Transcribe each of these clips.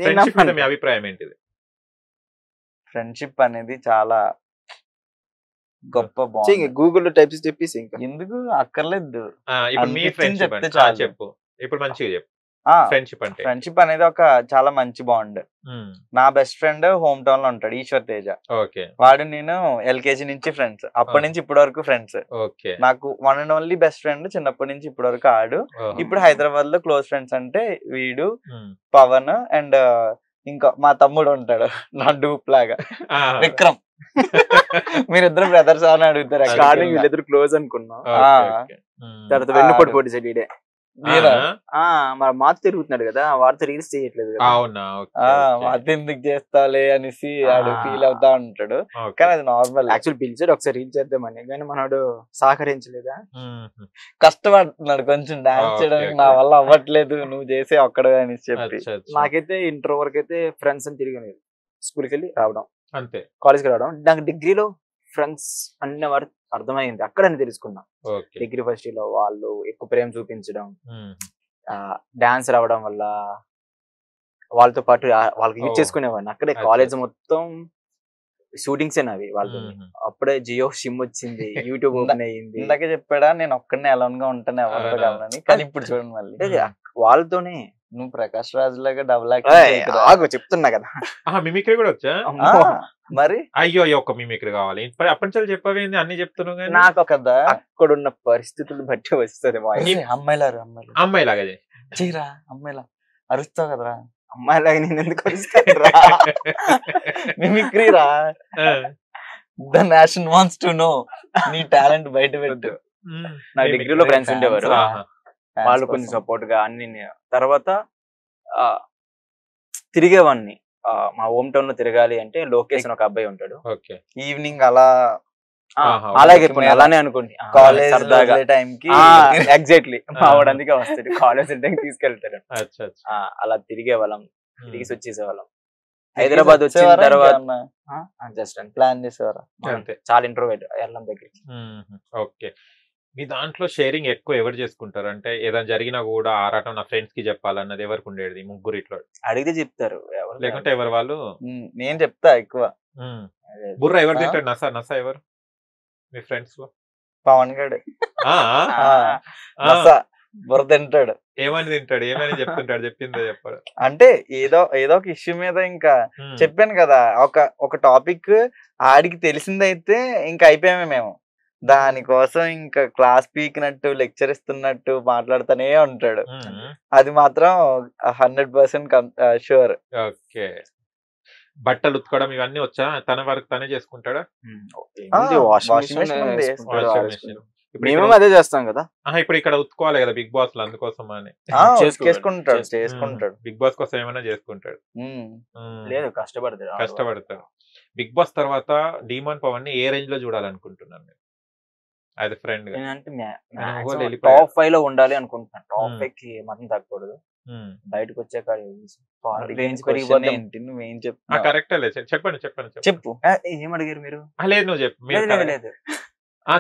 Friendship మీద మీ అభిప్రాయం ఏంటిది? ఫ్రెండ్షిప్ అనేది చాలా గొప్ప బాండ్. గూగుల్లో టైప్ చేసి చెప్పేసి ఇంకా ఎందుకు అక్కర్లేదు, ఇప్పుడు మీ అనిపించింది ఫ్రెండ్షిప్ చెప్తే అంటే చాలు. చెప్పు, ఇప్పుడు మంచిగా చెప్పు. ఫ్రెండ్షిప్ అంటే ఫ్రెండ్షిప్ అనేది ఒక చాలా మంచి బాండ్. నా బెస్ట్ ఫ్రెండ్ హోమ్ టౌన్ లో ఉంటాడు, ఈశ్వర్ తేజ. ఓకే. వాడు నేను ఎల్కేజీ నుంచి ఫ్రెండ్స్, అప్పటి నుంచి ఇప్పటి వరకు ఫ్రెండ్స్. ఓకే. నాకు one and only best friend చిన్నప్పటి నుంచి ఇప్పటి వరకు ఆడు. ఇప్పుడు హైదరాబాద్ లో క్లోజ్ ఫ్రెండ్స్ అంటే వీడు, పవన్ అండ్ ఇంకా మా తమ్ముడు ఉంటాడు నా డూప్ లాగా, విక్రమ్. మీరిద్దరు బ్రదర్స్ అని అడుగుతారు. స్టార్టింగ్ వీళ్ళిద్దరు క్లోజ్ అనుకున్నాం, తర్వాత వెన్ను పడిపోటీ సార్ ఈడే మన మాత తిరుగుతున్నాడు కదా, వాడితో రీల్స్ చేయట్లేదు కదా. అది ఎందుకు చేస్తాలే అనేసి ఆడు ఫీల్ అవుతా ఉంటాడు. కానీ అది నార్మల్. యాక్చువల్ పిలిచాడు ఒకసారి రీల్ చేద్దామని, కానీ మనోడు సహకరించలేదా, కష్టపడుతున్నాడు కొంచెం డాన్స్ చేయడానికి. నా వల్ల అవ్వట్లేదు, నువ్వు చేసే ఒక్కడే అని చెప్పి. నాకైతే ఇంటర్ వరకు అయితే ఫ్రెండ్స్ అని తిరిగి స్కూల్కి వెళ్ళి రావడం అంతే, కాలేజ్కి రావడం. నాకు డిగ్రీలో ఫ్రెండ్స్ అన్న వారు అర్థమైంది, అక్కడని తెలుసుకున్నా. డిగ్రీ ఫస్ట్ ఇయర్ లో వాళ్ళు ఎక్కువ ప్రేమ చూపించడం, డాన్స్ రావడం వల్ల వాళ్ళతో పాటు వాళ్ళకి యూజ్ చేసుకునేవాడిని. అక్కడే కాలేజ్ మొత్తం షూటింగ్స్ అవి వాళ్ళతో. అప్పుడే జియో సిమ్ వచ్చింది, యూట్యూబ్ ఓపెన్ అయ్యింది. ఇందాకే చెప్పాడా నేను ఒక్కడనే అలౌన్ గా ఉంటాను ఎవరితో కావాలని, కానీ ఇప్పుడు చూడండి మళ్ళీ వాళ్ళతోనే. నువ్వు ప్రకాష్ రాజ్ లాగా డబుల్ చెప్తున్నా కదా, మిమిక్రీ కూడా వచ్చా మరి. అయ్యో ఒక్క మిమిక్రీ కావాలి అప్పటి నుంచి చెప్పవేంది, అన్ని చెప్తున్నావు కానీ. నాకు కదా అక్కడున్న పరిస్థితులు బట్టి వస్తుంది. అమ్మాయిలాగా చీరా అమ్మాయిలా అరుస్తావు కదరా, అమ్మాయిలాగా నేను ఎందుకు అరుస్తాను రా, మిమిక్రీ రా. The nation wants to know, నీ టాలెంట్ బయట పెట్టు. నా డిగ్రీలో ఫ్రెండ్స్ ఉండేవారు, వాళ్ళు కొంచెం సపోర్ట్ గా అన్ని. తర్వాత తిరిగేవాడిని, మా హోమ్ టౌన్ లో తిరగాలి అంటే లోకేష్ అని ఒక అబ్బాయి ఉంటాడు. ఈవినింగ్ అలా అలాగే అలానే అనుకోండి, కాలేజ్ సరదాగా టైంకి ఎగ్జాక్ట్లీ మా వాడు అందుకే వస్తాడు, కాలేజ్ టైం తీసుకెళ్తాడు. అలా తిరిగే వాళ్ళం, తిరిగి వచ్చేసేవాళ్ళం. హైదరాబాద్ వచ్చిన తర్వాత జస్ట్ ప్లాన్ చేసేవారు, చాలా ఇంట్రోవర్ట్ వెళ్ళం దగ్గరికి. ఓకే. మీ దాంట్లో షేరింగ్ ఎక్కువ ఎవరు చేసుకుంటారు? అంటే ఏదైనా జరిగినా కూడా ఆరాటం నా ఫ్రెండ్స్ కి చెప్పాలన్నది ఎవరికి ఉండేది? ముగ్గురు ఇట్లా అడిగితే చెప్తారు, లేకుంటే ఎవరు వాళ్ళు? నేను చెప్తా ఎక్కువ. బుర్ర ఎవరు తింటాడు? నసా ఎవరు మీ ఫ్రెండ్స్ లో? పవన్ గడు బుర్ర తింటాడు. ఏమని తింటాడు? ఏమని చెప్తుంటాడు? చెప్పిందో చెప్పాడు అంటే ఏదో ఒక ఇష్యూ మీద. ఇంకా చెప్పాను కదా, ఒక టాపిక్ ఆడికి తెలిసిందైతే ఇంకా అయిపోయామే మేము. దానికోసం ఇంకా క్లాస్ పీకినట్టు లెక్చర్ ఇస్తున్నట్టు మాట్లాడుతూనే ఉంటాడు. అది మాత్రం 100% షూర్. ఓకే. బట్టలు ఉతుకోవడం ఇవన్నీ వచ్చా? తన వరకు తనే చేసుకుంటాడా? మేము అదే చేస్తాం కదా. ఇప్పుడు ఇక్కడ ఉతుకోవాలి కదా బిగ్ బాస్ లో, అందుకోసం అని చేసుకుంటాడు. బిగ్ బాస్ కోసం ఏమైనా చేసుకుంటాడు. లేదు, కష్టపడతాడు. బిగ్ బాస్ తర్వాత డీమాన్ పవన్ ని ఏ రేంజ్ లో చూడాలనుకుంటున్నాను అది ఫ్రెండ్ టాప్ 5 లో ఉండాలి అనుకుంటున్నాను. టాప్ 5 కి మాత్రం తగ్గకూడదు. బయటకు వచ్చాక రేంజ్ చెప్పు. ఏం అడిగారు మీరు? లేదు నువ్వు చెప్పు. లేదు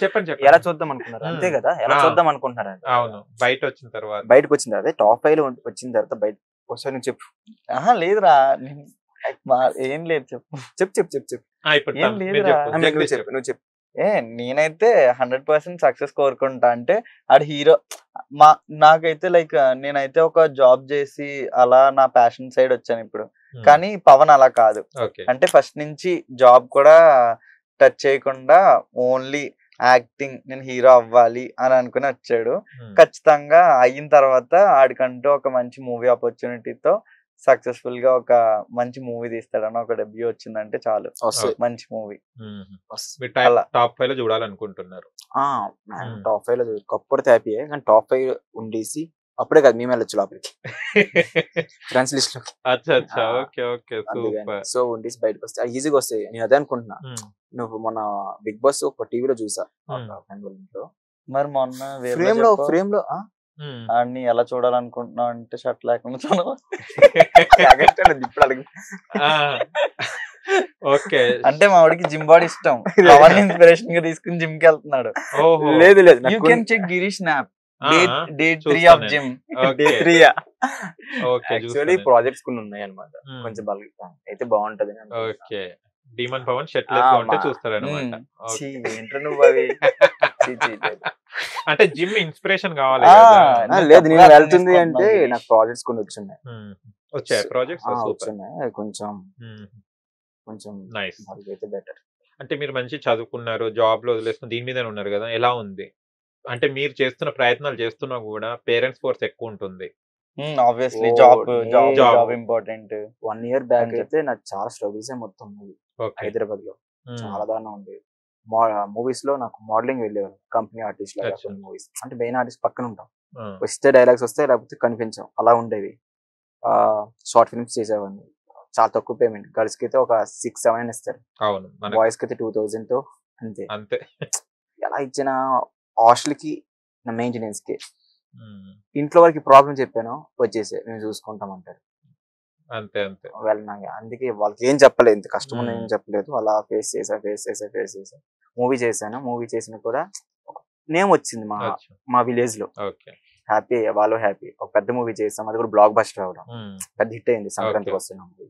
చెప్పండి. ఎలా చూద్దాం అనుకున్నారు? అంతే కదా, ఎలా చూద్దాం అనుకుంటున్నారు? అవును, బయటకు వచ్చిన తర్వాత టాప్ 5 లో వచ్చిన తర్వాత బయట ఒకసారి నువ్వు చెప్పు. లేదురా ఏం లేదు, చెప్పు. నువ్వు చెప్పు. నేనైతే 100% సక్సెస్ కోరుకుంటా. అంటే ఆడు హీరో నాకైతే లైక్ నేనైతే ఒక జాబ్ చేసి అలా నా ప్యాషన్ సైడ్ వచ్చాను ఇప్పుడు. కానీ పవన్ అలా కాదు. అంటే ఫస్ట్ నుంచి జాబ్ కూడా టచ్ చేయకుండా ఓన్లీ యాక్టింగ్, నేను హీరో అవ్వాలి అని అనుకుని వచ్చాడు. ఖచ్చితంగా అయిన తర్వాత ఆడికంటూ ఒక మంచి మూవీ ఆపర్చునిటీతో సక్సెస్ఫుల్ గా ఒక మంచి మూవీ తీస్తాడని ఒక డెబ్యూ వచ్చిందంటే చాలు, మంచి మూవీ. టాప్ 5 లో చూడాలనుకుంటున్నారు? టాప్ 5 లో కప్పడితే హ్యాపీయే, కానీ టాప్ 5 ఉండేసి అప్పుడే కదా మేము వెళ్ళొచ్చు లోపలికి ఫ్రెండ్స్ లిస్ట్ లో. సో ఉండేసి బయటకు వస్తే ఈజీగా వస్తాయి. నేను అదే అనుకుంటున్నా. నువ్వు మన బిగ్ బాస్ ఒక టీవీలో చూసా, మరి మొన్న ఫ్రేమ్ లో ఆడిని ఎలా చూడాలనుకుంటున్నావు అంటే షర్ట్ లేకుండా చూడాలి. అంటే మా వాడికి జిమ్ బాడీ ఇష్టం, ఇన్స్పిరేషన్ గా తీసుకుని జిమ్ కి వెళ్తున్నాడు. లేదు you can check Girish snap day 3 of gym. Okay. Actually చూస్తాను. ప్రాజెక్ట్స్ కొన్ని ఉన్నాయి అనమాట, కొంచెం బల్క్ అయితే బాగుంటది అని అనుకుంటున్నా. ఓకే. డీమన్ పవన్ షర్ట్లెస్ గా ఉంటే మా- చూస్తారనమాట. ఛీ, ఓకే. ఏంట్రా నువ్వు అవి ఛీ, ఛీ, లేదు. అంటే జిమ్ ఇన్స్పిరేషన్ కావాలి ఆ, కదా. నేను లేదు, తప్పుగా నేను అర్థం వెళ్తుంది చేసుకుంటున్నా అంటే గిరీష్. నాకు ప్రాజెక్ట్స్ కొన్ని వచ్చున్నాయి. వచ్చాయి ప్రాజెక్ట్స్. సూపర్. వచ్చున్నాయి, అవి కొంచెం నైస్. అయితే బెటర్. అంటే మీరు మంచి చదువుకున్నారు, జాబ్ లో వదిలేసుకుని దీని మీదనే ఉన్నారు కదా, ఎలా ఉంది? అంటే మీరు చేస్తున్న ప్రయత్నాలు చేస్తున్నా కూడా పేరెంట్స్ ఫోర్స్ ఎక్కువ ఉంటుంది. Obviously oh, job job Job. Job important. 1 year back అని అయితే నాకు చాలా స్ట్రగుల్స్ మొత్తం ఓకే. హైదరాబాద్ లో చాలా దారుణం ఉండేది. మూవీస్ లో నాకు మోడలింగ్ వెళ్ళేవారు, కంపెనీ ఆర్టిస్ట్ లాగా అచ్చా. మూవీస్ అంటే మెయిన్ ఆర్టిస్ట్ పక్కన ఉంటాం, వస్తే డైలాగ్స్ వస్తాయి లేకపోతే కనిపించాం, అలా ఉండేవి. షార్ట్ ఫిల్మ్స్ చేసేవాడిని, చాలా తక్కువ పేమెంట్, గర్ల్స్ కి అయితే ఒక 6-7 ఇస్తారు, అవును, మనకి బాయ్స్ కి అయితే 2000 తో అంతే. అంతే. ఎలా ఇచ్చిన హాస్టల్ కి నా మెయింటెనెన్స్ కి, ఉమ్, ఇంట్లో వాళ్ళకి ప్రాబ్లం చెప్పాను, వచ్చేసే మేము చూసుకుంటాం అంటారు. అంతే అంతే. వెళ్ళినాక అందుకే వాళ్ళకి ఏం చెప్పలేదు, ఇంత కష్టం మ్మ్. ఏం చెప్పలేదు, అలా ఫేస్ చేసా. మూవీ చేశాను, మూవీ చేసిన కూడా నేమ్ వచ్చింది అచ్చా. మా విలేజ్ లో, ఓకే. హ్యాపీ, వాళ్ళు హ్యాపీ. ఒక పెద్ద మూవీ చేసాం, అది కూడా బ్లాక్ బస్టర్ అవడం, ఉమ్, పెద్ద హిట్ అయింది, సంక్రాంతికి Okay. వస్తున్న మూవీ.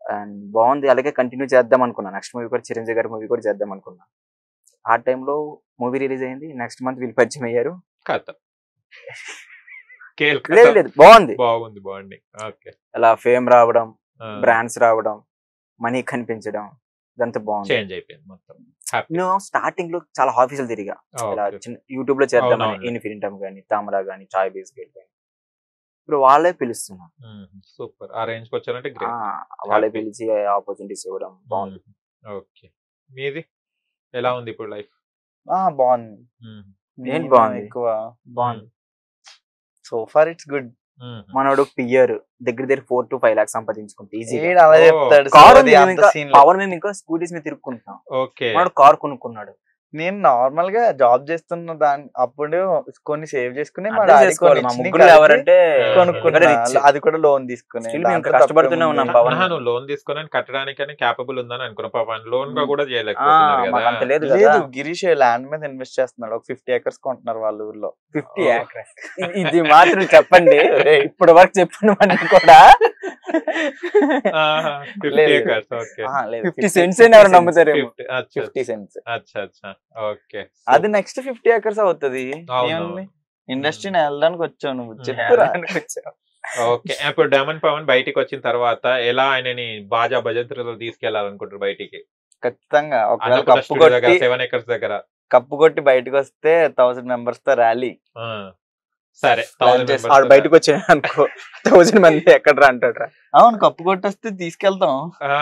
అండ్ బాగుంది, అలాగే కంటిన్యూ చేద్దాం అనుకున్నా. నెక్స్ట్ మూవీ కూడా చిరంజీవి గారి మూవీ కూడా చేద్దాం అనుకున్నా. ఆ టైంలో మూవీ రిలీజ్ అయింది, నెక్స్ట్ మంత్ వీళ్ళు పరిచయం అయ్యారు. కథ కేల్ లేదు లేదు, బాగుంది, బాగుంది బాగుంది. ఓకే. అలా ఫేమ్ రావడం, బ్రాండ్స్ రావడం, మనీ కనిపించడం, ఇదంతా బాగుంది. చేంజ్ అయిపోయింది మొత్తం. హ్యాపీ. నేను స్టార్టింగ్ లో చాలా ఆఫీసులు తిరిగా, ఇలా చిన్న యూట్యూబ్ లో చేద్దామని, అవునవును. ఇన్ఫినిటమ్ గానీ, తామరా గానీ, చాయ్ బిస్కెట్ గానీ, ఇప్పుడు వాళ్ళే పిలుస్తున్నారు. సూపర్. ఆ రేంజ్ కి వచ్చారంటే ఆ, గ్రేట్. వాళ్ళే Happy. పిలిచి ఆపర్చునిటీస్ ఇవ్వడం బాగుంది. ఓకే. మీది ఎలా ఉంది ఇప్పుడు లైఫ్? బాగుంది. ఏంటి నేను బాగుంది? ఎక్కువ బాగుంది. So far it's good. మనోడు పియర్ దగ్గర 4 to 5 lakhs సంపాదించుకుంటే ఈజీ. ఏడు అలా ఓ, చెప్తాడు, కారు సోది అంత scene లో. పవన్ మేము ఇంకా స్కూటీస్ మీద తిరుక్కుంటున్నాం, ఓకే. మనోడు కార్ కొనుక్కున్నాడు. నేను నార్మల్ గా జాబ్ చేస్తున్న దాని అప్పుడు కొన్ని సేవ్ చేసుకుని మా అర్థం డాడీ చేసుకోవాలి, మా కొన్ని ముగ్గురు కలిపి ఎవరంటే కొనుక్కున్నా. ఇక్కడ rich. అది కూడా లోన్ తీసుకుని. Still మేము దాంట్లో ఇంకా కష్టపడుతూనే తప్పేముంది? ఉన్నాం పవన్. నువ్వు లోన్ తీసుకొని కట్టడానికి కేపబుల్ ఉందని అనుకున్నా. పాపం లోన్ గా ఉమ్. కూడా చేయలేకపోతున్నారు మాకు అంత కదా. లేదు కదా. లేదు, గిరీష్ ల్యాండ్ మీద ఇన్వెస్ట్ చేస్తున్నాడు. ఒక 50 acres కొంటున్నారు వాళ్ళ ఊర్లో. 50 acres. ఇది మాత్రం చెప్పండి, ఇప్పటి వరకు చెప్పినవన్నీ కూడా 50 లేదు. acres. ఓకే. లేదు, 50 cents అయినా ఎవరు నమ్ముతారేమో. 50. అచ్చా 50 cents. అచ్చా అచ్చా. ఓకే. అది నెక్స్ట్ 50 acres అవుతుంది. అవును, ఏముంది, అవును. ఇండస్ట్రీని వెళ్ళడానికి వచ్చావు నువ్వు, చెప్పురా. ఓకే. ఇప్పుడు డైమండ్ పవన్ బయటికి వచ్చిన తర్వాత ఎలా ఆయనని బాజా భజంత్రులు తీసుకెళ్లాలనుకుంటారు బయటికి? ఖచ్చితంగా ఒకవేళ అన్నపూర్ణ కప్పు స్టూడియో దగ్గర కొట్టి 7 acres దగ్గర. కప్పు కొట్టి బయటకు వస్తే 1000 members తో ర్యాలీ. ఆ, సరే. Plan 1000 చేసి members ఆడు బయటకు వచ్చాడు అనుకో, 1000 మంది ఎక్కడ అంటాడు. అవును, కప్పు కొట్టేస్తే తీసుకెళ్తాం ఆ,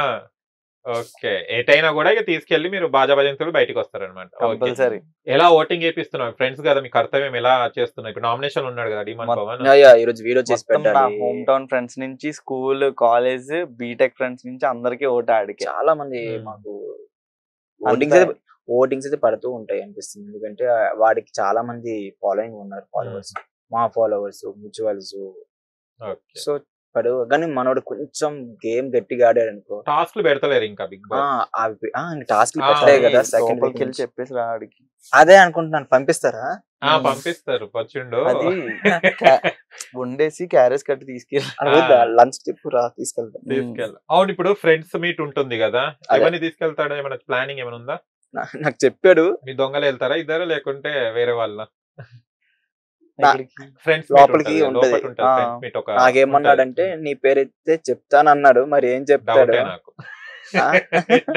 ఓకే. ఎటైనా కూడా ఇక తీసుకెళ్లి మీరు బాజా భజంతులు బయటకు వస్తారనమాట. కంపల్సరీ. ఎలా ఓటింగ్ చేపిస్తున్నారు? ఫ్రెండ్స్ కదా, మీ కర్తవ్యం ఎలా చేస్తున్నారు? ఇప్పుడు నామినేషన్ ఉన్నాడు కదా డిమాండ్ పవన్. ఈ రోజు వీడియో చేసి మొత్తం నా పెట్టాలి. హోమ్ టౌన్ ఫ్రెండ్స్ నుంచి, స్కూల్, కాలేజ్, బీటెక్ ఫ్రెండ్స్ నుంచి అందరికి ఓటు ఆడికే. చాలా మంది Hmm. మాకు అంతే. ఓటింగ్స్ అయితే పడుతూ ఉంటాయి అనిపిస్తుంది, ఎందుకంటే వాడికి చాలా మంది ఫాలోయింగ్ ఉన్నారు, ఫాలోవర్స్, మా ఫాలోవర్స్, మ్యూచువల్స్. ఓకే. సో కానీ మనోడు కొంచెం గేమ్ గట్టిగా ఆడాడు అనుకో, టాస్క్లు పెడతలేరు ఇంకా బిగ్ బాస్. టాస్క్ ఆ, పెట్టలే కదా సెకండ్ లోపలికి వెళ్ళి చెప్పేసి రాడికి. అదే అనుకుంటున్నాను, పంపిస్తారా? పంపిస్తారు. వచ్చిండు. అది వండేసి క్యారేజ్ కట్టి తీసుకెళ్ళి లంచ్ టిప్ రా తీసుకెళ్తాను. తీసుకెళ్ళి. అవును, ఇప్పుడు ఫ్రెండ్స్ మీట్ ఉంటుంది కదా, అదే. ఎవరిని తీసుకెళ్తాడా? ఏమైనా ప్లానింగ్ ఏమైనా ఉందా? నాకు చెప్పాడు, మీ దొంగలు వెళ్తారా ఇద్దరు, లేకుంటే వేరే వాళ్ళ ఎక్కడికి? ఫ్రెండ్స్ లోపలికి ఉంటది. నాకేమన్నాడంటే నీ పేరైతే చెప్తానన్నాడు, మరి ఏం చెప్తాడు డౌటే నాకు. ఆ?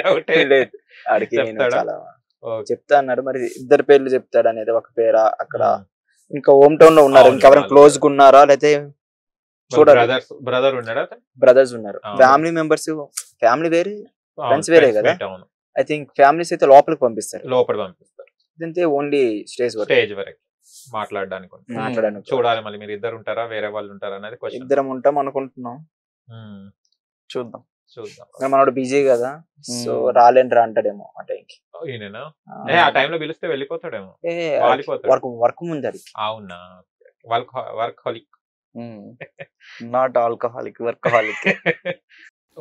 డౌటే. లేదు, ఆడికి నేను చెప్తాడా? చాలా ఓకే. చెప్తా అన్నాడు, మరి ఇద్దరు పేర్లు చెప్తాడు అనేది ఒక పేరా అక్కడ, ఇంకా హోమ్ టౌన్ లో ఉన్నారు, అవును, ఇంకెవరైనా వాళ్ళు క్లోజ్ గా ఉన్నారా లేకపోతే చూడాలి. బ్రదర్ ఉన్నాడా? బ్రదర్స్ ఉన్నారు, అవును. ఫ్యామిలీ మెంబర్స్, ఫ్యామిలీ వేరే, అవును, Friends వేరే friends కదా? meet, అవును. ఐ థింక్ ఫ్యామిలీస్ అయితే లోపలికి పంపిస్తారు, లోపల పంపిస్తారు. ఇదంతే ఓన్లీ స్టేజ్ వరకు స్టేజ్ వరకు మాట్లాడడానికి ఉంటుంది. మాట్లాడడానికి. చూడాలి మళ్ళీ మీరు ఇద్దరు ఉంటారా వేరే వాళ్ళు ఉంటారా అనేది క్వశ్చన్. ఇద్దరం ఉంటాం అనుకుంటున్నాం, చూద్దాం. చూద్దాం. మరి మనోడు బిజీ కదా, సో Hmm. రాలేండి రా అంటాడేమో ఆ టైంకి. ఈయన ఆ టైంలో పిలిస్తే వెళ్ళిపోతాడేమో. వాలిపోతాడు. వర్క్ ముందు అది. అవునా? Work హాలిక్. Not alcoholic, workaholic.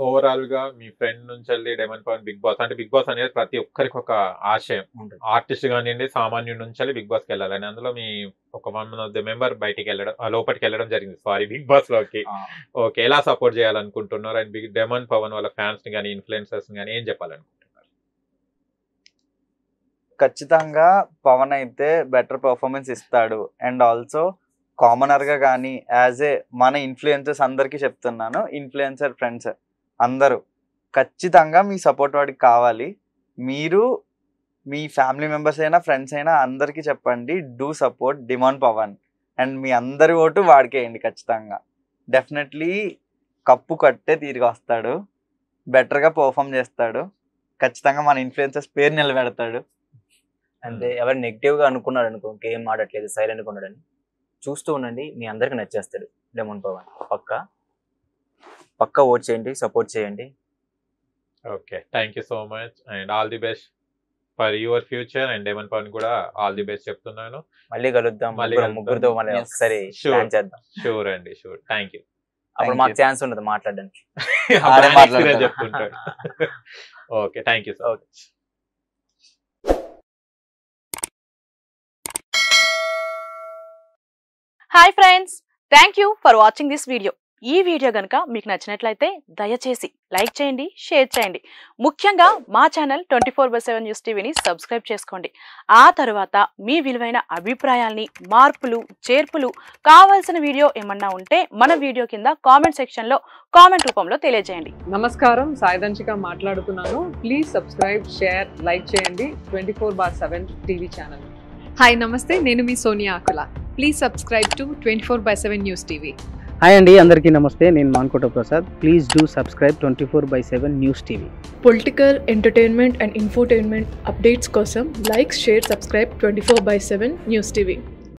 Overall గా మీ ఫ్రెండ్ నుంచి వెళ్ళి డైమండ్ పవన్ బిగ్ బాస్ అంటే బిగ్ బాస్ అనేది ప్రతి ఒక్కరికి ఒక ఆశయం. ఉంటుంది. ఆర్టిస్ట్ కానివ్వండి సామాన్యుడి నుంచి వెళ్ళి బిగ్ బాస్కి వెళ్ళాలని. అందులో మీ ఒక 1 of the మెంబర్ బయటికి వెళ్ళడం లోపలికి వెళ్ళడం జరిగింది. సారీ బిగ్ బాస్ లోకి. ఆ, ఓకే, ఎలా సపోర్ట్ చేయాలనుకుంటున్నారు? అండ్ బిగ్ డైమండ్ పవన్ వాళ్ళ ఫ్యాన్స్ ని కానీ ఇన్ఫ్లుయెన్సర్స్ ని కానీ ఏం చెప్పాలనుకుంటున్నారు? ఖచ్చితంగా పవన్ అయితే బెటర్ పర్ఫార్మెన్స్ ఇస్తాడు. అండ్ ఆల్సో కామనర్ గా కానీ యాజ్ ఏ మన ఇన్ఫ్లుయెన్సర్స్ అందరికీ చెప్తున్నాను, ఇన్ఫ్లుయెన్సర్ ఫ్రెండ్స్ అందరూ ఖచ్చితంగా మీ సపోర్ట్ వాడికి కావాలి. మీరు మీ ఫ్యామిలీ మెంబర్స్ అయినా ఫ్రెండ్స్ అయినా అందరికీ చెప్పండి, do support demand Pawan. And మీ అందరి ఓటు వాడికేయండి. ఖచ్చితంగా డెఫినెట్లీ కప్పు కట్టే తిరిగి వస్తాడు, బెటర్గా పర్ఫామ్ చేస్తాడు, ఖచ్చితంగా మన ఇన్ఫ్లుయెన్సర్స్ పేరు నిలబెడతాడు. అంటే ఎవరు నెగిటివ్ గా అనుకున్నాడు అనుకో, గేమ్ ఆడట్లేదు సైలెంట్ గా ఉన్నాడని, చూస్తూ ఉండండి, మీ అందరికి నచ్చేస్తాడు డైమండ్ పవన్. పక్కా ఓట్ చేయండి, సపోర్ట్ చేయండి. Okay, thank you so much and all the best for your future. And diamond Pavan కూడా ఆల్ ది బెస్ట్ చెప్తున్నాను. మళ్ళీ కలుద్దాం, మళ్ళీ ముగ్గురుతో మళ్ళీ Yes. ఒకసారి Sure. ప్లాన్ చేద్దాం. షూర్ అండి, షూర్. Thank you. అప్పుడు Thank మాకు you. ఛాన్స్ ఉండదు మాట్లాడడానికి. ఆడే మాట్లాడతాడు. చెప్తుంటాడు. Okay, thank you so much. Hi friends, thank you for watching this video. ఈ వీడియో కనుక మీకు నచ్చినట్లయితే దయచేసి లైక్ చేయండి, షేర్ చేయండి. ముఖ్యంగా మా ఛానల్ 24/7 న్యూస్ టీవీని సబ్స్క్రైబ్ చేసుకోండి. ఆ తర్వాత మీ విలువైన అభిప్రాయాల్ని, మార్పులు చేర్పులు, కావాల్సిన వీడియో ఏమన్నా ఉంటే మన వీడియో కింద కామెంట్ సెక్షన్లో కామెంట్ రూపంలో తెలియజేయండి. నమస్కారం, సాయిదంచిక మాట్లాడుతున్నాను. ప్లీజ్ సబ్స్క్రైబ్, షేర్, లైక్ చేయండి 24/7 టీవీ ఛానల్. హాయ్ నమస్తే, నేను మీ Sonia Akula. Please subscribe to 24/7 news TV. Hi అండి, అందరికీ నమస్తే. నేను Mankota Prasad. Please do subscribe 24/7 news TV. Political, entertainment and infotainment updates కోసం like, share, subscribe 24/7 news TV.